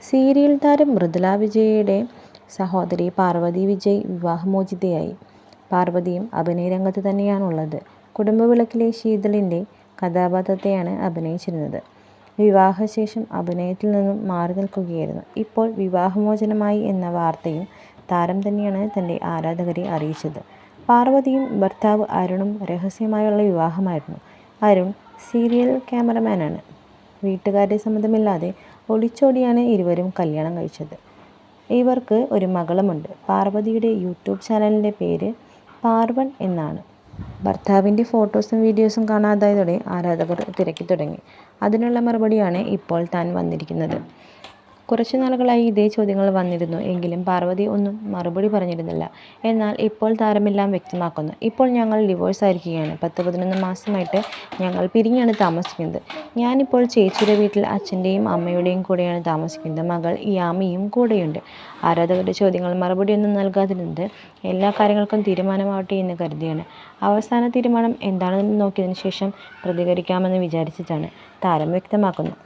Serial താരം മൃദുല വിജയയുടെ സഹോദരി പാർവതി വിജയ് വിവാഹമോചിതയായി. പാർവതിയും അഭിനയ രംഗത്ത് തന്നെയാണുള്ളത്. കുടുംബവിളക്കിലെ ശീതളിൻ്റെ കഥാപാത്രത്തെയാണ് അഭിനയിച്ചിരുന്നത്. വിവാഹശേഷം അഭിനയത്തിൽ നിന്നും മാറി നിൽക്കുകയായിരുന്നു. ഇപ്പോൾ വിവാഹമോചനമായി എന്ന വാർത്തയും താരം തന്നെയാണ് തൻ്റെ ആരാധകരെ അറിയിച്ചത്. പാർവതിയും ഭർത്താവ് അരുണും രഹസ്യമായുള്ള വിവാഹമായിരുന്നു. അരുൺ സീരിയൽ ക്യാമറമാനാണ്. വീട്ടുകാരുടെ സമ്മതമില്ലാതെ ഒളിച്ചോടിയാണ് ഇരുവരും കല്യാണം കഴിച്ചത്. ഇവർക്ക് ഒരു മകളുമുണ്ട്. പാർവതിയുടെ യൂട്യൂബ് ചാനലിൻ്റെ പേര് പാർവൺ എന്നാണ്. ഭർത്താവിൻ്റെ ഫോട്ടോസും വീഡിയോസും കാണാതായതോടെ ആരാധകർ തിരക്കി തുടങ്ങി. അതിനുള്ള മറുപടിയാണ് ഇപ്പോൾ താൻ വന്നിരിക്കുന്നത്. കുറച്ചു നാളുകളായി ഇതേ ചോദ്യങ്ങൾ വന്നിരുന്നു എങ്കിലും പാർവതി ഒന്നും മറുപടി പറഞ്ഞിരുന്നില്ല. എന്നാൽ ഇപ്പോൾ താരമെല്ലാം വ്യക്തമാക്കുന്നു. ഇപ്പോൾ ഞങ്ങൾ ഡിവോഴ്സ് ആയിരിക്കുകയാണ്. 10-11 മാസമായിട്ട് ഞങ്ങൾ പിരിഞ്ഞാണ് താമസിക്കുന്നത്. ഞാനിപ്പോൾ ചേച്ചിയുടെ വീട്ടിൽ അച്ഛൻ്റെയും അമ്മയുടെയും കൂടെയാണ് താമസിക്കുന്നത്. മകൾ യാമിയും കൂടെയുണ്ട്. ആരാധകരുടെ ചോദ്യങ്ങൾ മറുപടിയൊന്നും നൽകാതിരുന്നത് എല്ലാ കാര്യങ്ങൾക്കും തീരുമാനമാവട്ടെ എന്ന് കരുതിയാണ്. അവസാന തീരുമാനം എന്താണെന്ന് നോക്കിയതിനു ശേഷം പ്രതികരിക്കാമെന്ന് വിചാരിച്ചിട്ടാണ് താരം വ്യക്തമാക്കുന്നു.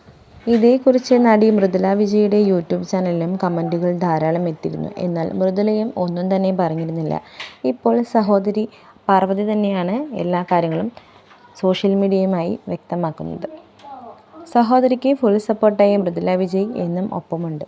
ഇതേക്കുറിച്ച് നടി മൃദുല വിജയുടെ യൂട്യൂബ് ചാനലിലും കമൻറ്റുകൾ ധാരാളം എത്തിയിരുന്നു. എന്നാൽ മൃദുലയും ഒന്നും തന്നെ പറഞ്ഞിരുന്നില്ല. ഇപ്പോൾ സഹോദരി പാർവതി തന്നെയാണ് എല്ലാ കാര്യങ്ങളും സോഷ്യൽ മീഡിയയുമായി വ്യക്തമാക്കുന്നത്. സഹോദരിക്ക് ഫുൾ സപ്പോർട്ടായി മൃദുല വിജയ് എന്നും ഒപ്പമുണ്ട്.